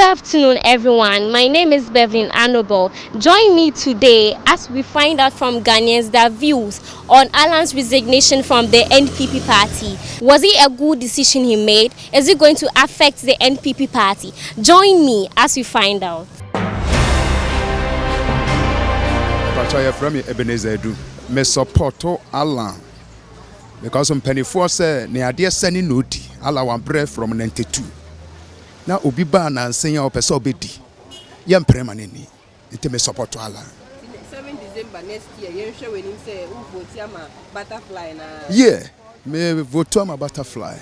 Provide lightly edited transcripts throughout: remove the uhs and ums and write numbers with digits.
afternoon, everyone. My name is Beverly Anobo. Join me today as we find out from Ghanaians their views on Alan's resignation from the NPP party. Was it a good decision he made? Is it going to affect the NPP party? Join me as we find out. Me support Alan because I'm penny for say ne ade sani no di Alan wan bread from 92. Na obi ba na nsen ya opese obedi. Ye mprema neni. Nti me support Alan. 7 December next year, you sure when him say who vote ama butterfly na. Yeah, me vote ama butterfly.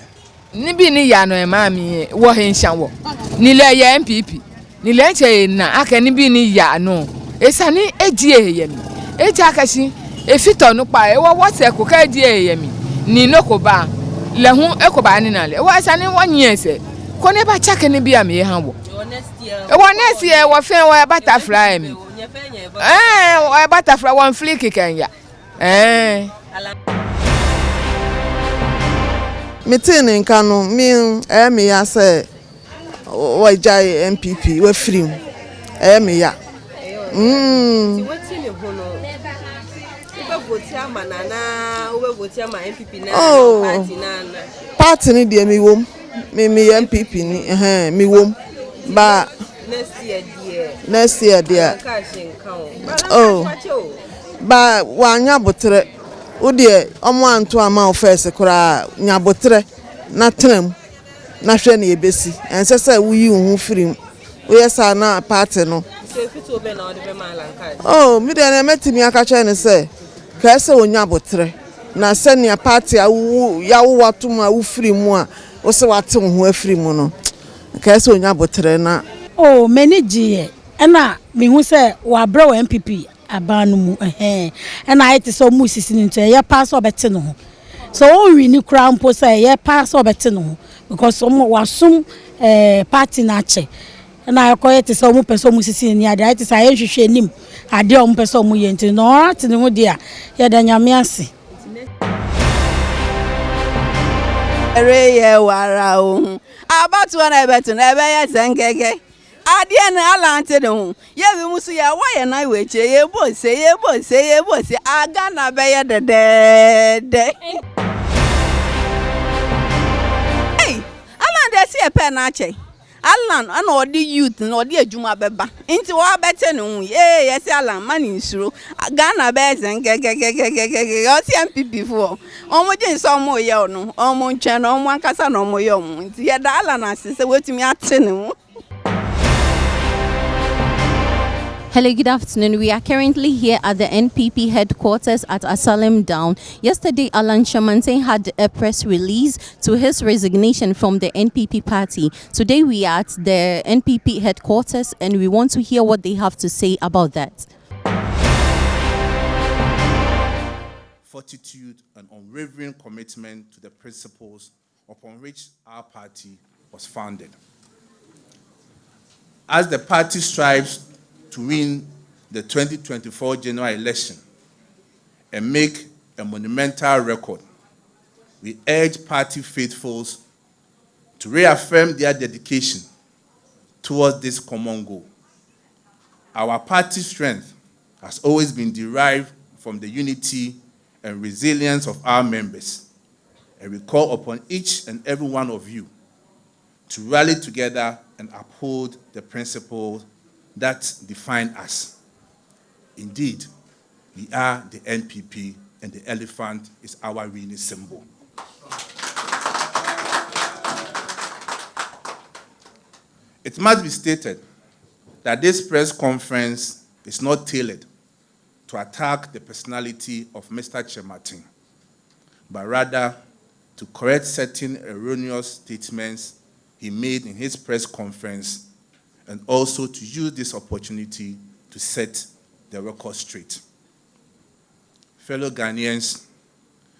Ni bi ni ya no e ma mi wo henshan wo. Ni le ye NPP. Ni le che na aka ni bi ni ya no. Esani ejie ye mi. Eji akashi efito no pa e wo wose ko ka ejie ye mi. Ni no ko ba. Le hu e ko ba ni na le. Wo asani wo nyese. Ko ne ba chake ni bi am ye han wo. Next year wo fe wo butterfly mi. Wo butterfly one flick kenya. Meeting in Kano, me ya say we jai NPP we free. Me ya. What's in the hono? Vote ama nana, vote ama NPP na party na. Party ni dey me wom. Me NPP ni me wom. Ba next year dear. Ba wanya botre. O de omo anto ama ofese kura nyabotre na tram na hwe na ebesi ense se wuyi hu firim o yesa na party no se fito be na o de be malanka mi de na metimi aka che ne se ka se onyabotre na se ne party awu ya wo watum awu firim a o se wate hu afirim no ka se onyabotre na many gie na me hu se wa bra wa NPP abanu mu and I te so mu sisi nto ye pass obete no so o wi ni kra mpo say ye pass obete no because wasum party na che na akoye te so mu peso mu sisi ni ade I te say hwehwe nim ade o mu peso mu ye nti no ate ne mu dia ye da nyame ase ere ye wara o abatu na ebetu na ebe ye sengege adie na alante de hu ye bi musu ya wa ye na weche ye bose aga na be ye de hey alan de se pe na che alan ana odi youth na odi adwuma beba nti wa bete ne hu ye se alan mani nsuro aga na be zengegegegege o se MPP fo omo je so mo ye onu omo ntwe na omo ankasa na omo ye omo nti ye da alan asese wetumi ate ne hu. Hello, good afternoon. We are currently here at the NPP headquarters at Asylum Down. Yesterday, Alan Kyerematen had a press release to his resignation from the NPP party. Today, we are at the NPP headquarters and we want to hear what they have to say about that. Fortitude and unwavering commitment to the principles upon which our party was founded. As the party strives to win the 2024 general election and make a monumental record, we urge party faithfuls to reaffirm their dedication towards this common goal. Our party's strength has always been derived from the unity and resilience of our members, and we call upon each and every one of you to rally together and uphold the principles that define us. Indeed, we are the NPP and the elephant is our winning symbol. It must be stated that this press conference is not tailored to attack the personality of Mr. Kyerematen, but rather to correct certain erroneous statements he made in his press conference and also to use this opportunity to set the record straight. Fellow Ghanaians,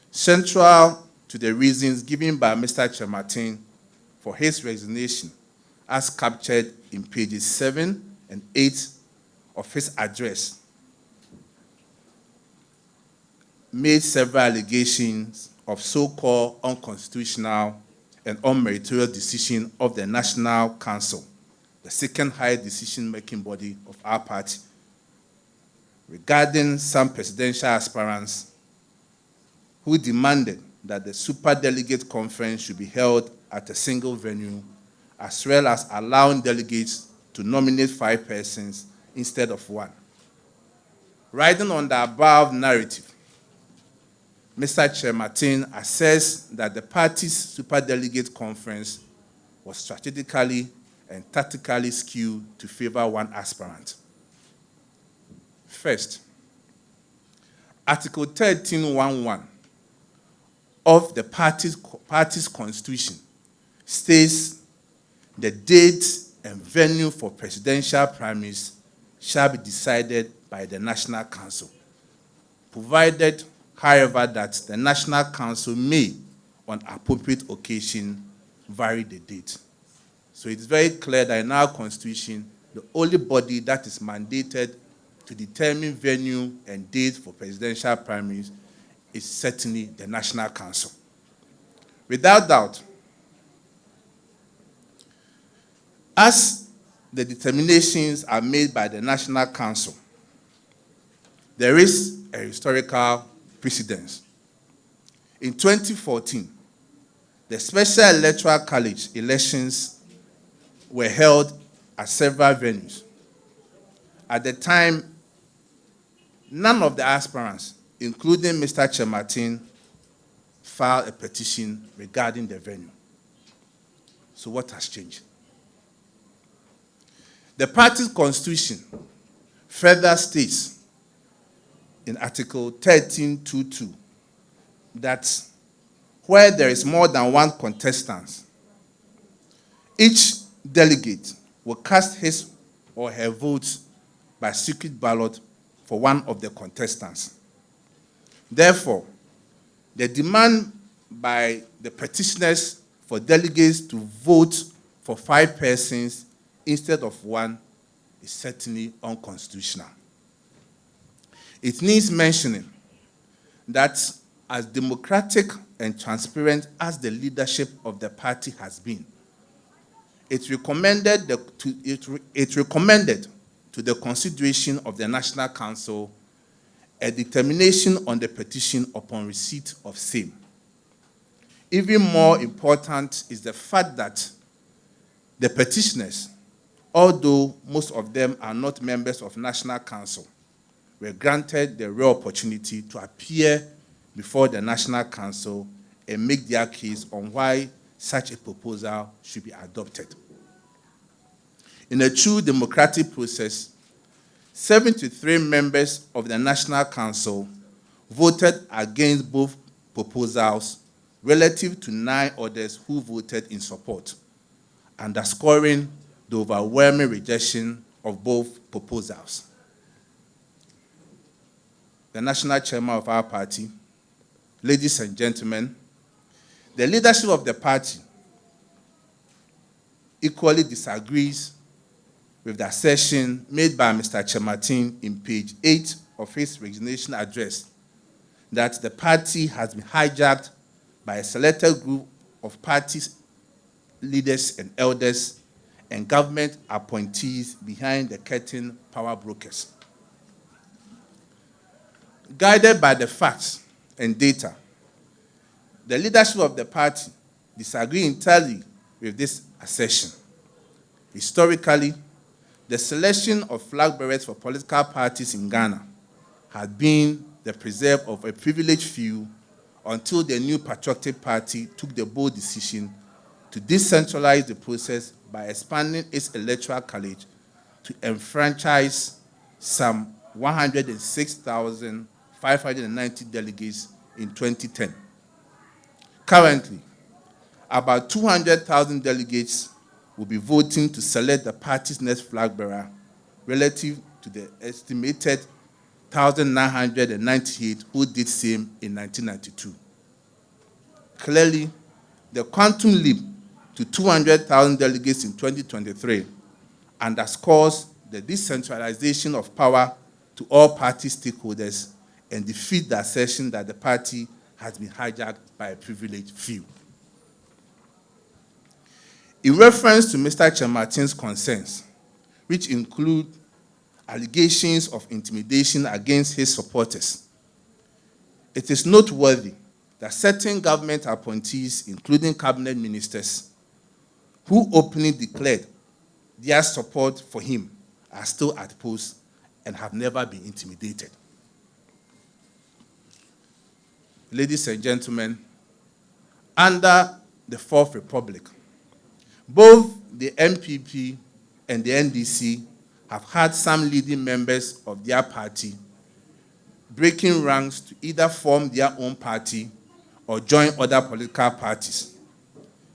central to the reasons given by Mr. Kyerematen for his resignation, as captured in pages 7 and 8 of his address, made several allegations of so-called unconstitutional and unmeritorious decision of the National Council the second highest decision-making body of our party, regarding some presidential aspirants who demanded that the superdelegate conference should be held at a single venue, as well as allowing delegates to nominate 5 persons instead of 1. Riding on the above narrative, Mr. Kyerematen assessed that the party's superdelegate conference was strategically and tactically skewed to favor 1 aspirant. First, Article 13.1.1 of the party's constitution states the date and venue for presidential primaries shall be decided by the National Council, provided, however, that the National Council may, on appropriate occasion, vary the date. So it's very clear that in our constitution, the only body that is mandated to determine venue and date for presidential primaries is certainly the National Council. Without doubt, as the determinations are made by the National Council, there is a historical precedence. In 2014, the Special Electoral College elections were held at several venues. At the time, none of the aspirants, including Mr. Kyerematen, filed a petition regarding the venue. So what has changed? The party's constitution further states in Article 13.2.2 that where there is more than 1 contestant, each delegate will cast his or her votes by secret ballot for one of the contestants. Therefore, the demand by the petitioners for delegates to vote for 5 persons instead of 1 is certainly unconstitutional. It needs mentioning that as democratic and transparent as the leadership of the party has been, it recommended to the consideration of the National Council a determination on the petition upon receipt of same. Even more important is the fact that the petitioners, although most of them are not members of National Council, were granted the rare opportunity to appear before the National Council and make their case on why such a proposal should be adopted. In a true democratic process, 73 members of the National Council voted against both proposals relative to 9 others who voted in support, underscoring the overwhelming rejection of both proposals. The national chairman of our party, ladies and gentlemen, the leadership of the party equally disagrees with the assertion made by Mr. Kyerematen in page 8 of his resignation address that the party has been hijacked by a selected group of party leaders and elders and government appointees behind the curtain power brokers. Guided by the facts and data, the leadership of the party disagree entirely with this assertion. Historically, the selection of flag bearers for political parties in Ghana had been the preserve of a privileged few until the new patriotic party took the bold decision to decentralize the process by expanding its electoral college to enfranchise some 106,590 delegates in 2010. Currently, about 200,000 delegates will be voting to select the party's next flag bearer relative to the estimated 1,998 who did same in 1992. Clearly, the quantum leap to 200,000 delegates in 2023 underscores the decentralization of power to all party stakeholders and defeats the assertion that the party has been hijacked by a privileged few. In reference to Mr. Kyerematen's concerns, which include allegations of intimidation against his supporters, it is noteworthy that certain government appointees, including cabinet ministers, who openly declared their support for him, are still at post and have never been intimidated. Ladies and gentlemen, under the Fourth Republic, both the NPP and the NDC have had some leading members of their party breaking ranks to either form their own party or join other political parties.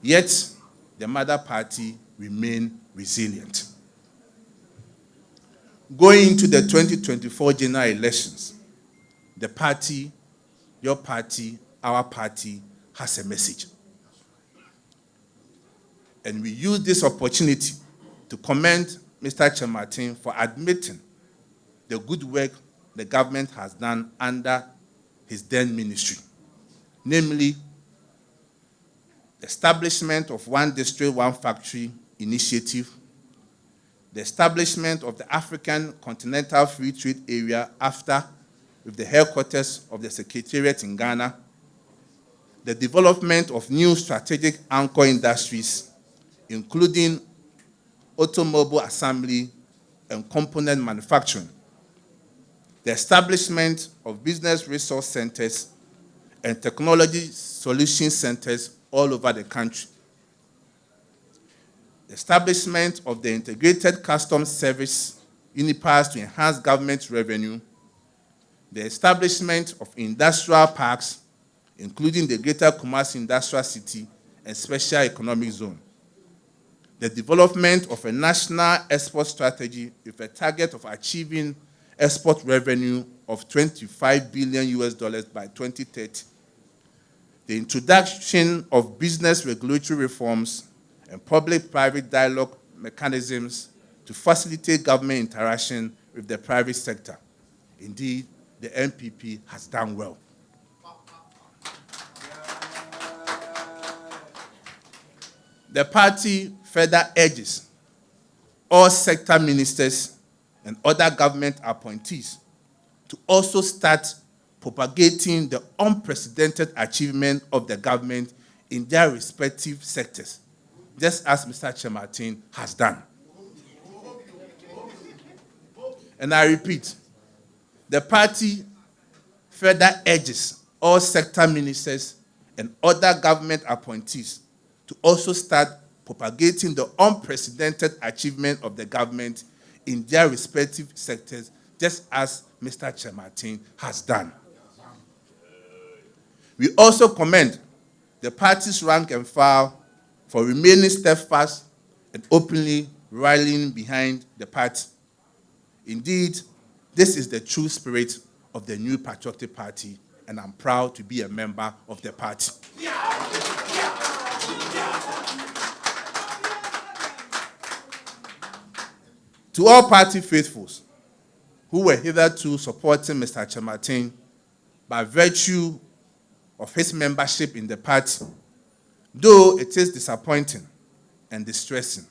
Yet, the mother party remained resilient. Going into the 2024 general elections, the party, your party, our party, has a message. And we use this opportunity to commend Mr. Kyerematen for admitting the good work the government has done under his then ministry, namely the establishment of One District, One Factory initiative, the establishment of the African Continental Free Trade Area after with the headquarters of the Secretariat in Ghana, the development of new strategic anchor industries, including automobile assembly and component manufacturing, the establishment of business resource centers and technology solution centers all over the country, the establishment of the Integrated Customs Service, UNIPAS, to enhance government revenue, the establishment of industrial parks, including the Greater Kumasi Industrial City and Special Economic Zone, the development of a national export strategy with a target of achieving export revenue of $25 billion by 2030, the introduction of business regulatory reforms and public-private dialogue mechanisms to facilitate government interaction with the private sector. Indeed, the NPP has done well. The party further urges all sector ministers and other government appointees to also start propagating the unprecedented achievement of the government in their respective sectors, just as Mr. Kyerematen has done. And I repeat, the party further urges all sector ministers and other government appointees to also start propagating the unprecedented achievement of the government in their respective sectors, just as Mr. Kyerematen has done. We also commend the party's rank and file for remaining steadfast and openly rallying behind the party. Indeed, this is the true spirit of the new patriotic party, and I'm proud to be a member of the party. To all party faithfuls who were hitherto supporting Mr. Kyerematen by virtue of his membership in the party, though it is disappointing and distressing,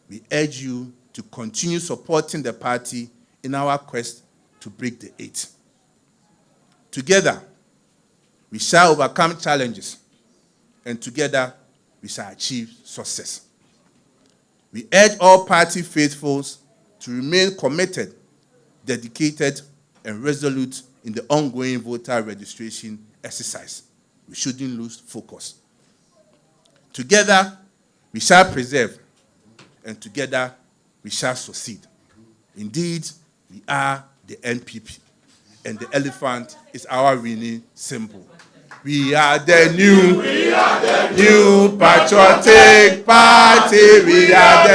we urge you to continue supporting the party in our quest to break the eight. Together, we shall overcome challenges, and together, we shall achieve success. We urge all party faithfuls to remain committed, dedicated, and resolute in the ongoing voter registration exercise. We shouldn't lose focus. Together, we shall preserve, and together, we shall succeed. Indeed, we are the NPP, and the elephant is our winning symbol. We are the new patriotic party. We are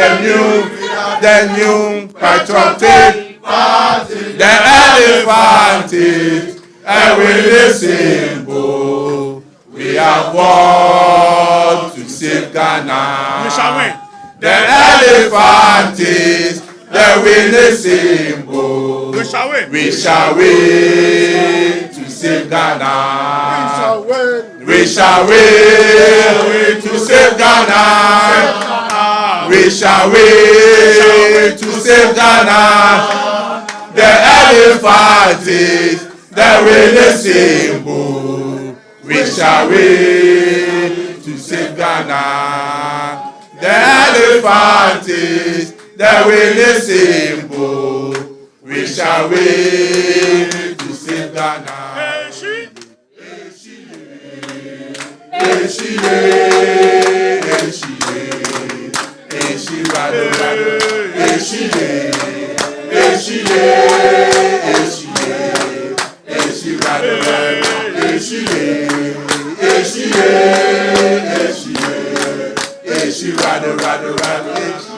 the new patriotic party. The elephant is a winning symbol. We have won to save Ghana. We shall win. The elephant is the winning symbol. We shall win. We shall win to save Ghana. We shall win. We shall win to save Ghana. we shall wait to save Ghana. The elephant is the winning symbol. We shall wait to save Ghana. The elephant is the winning symbol. We shall wait to save Ghana. Rado,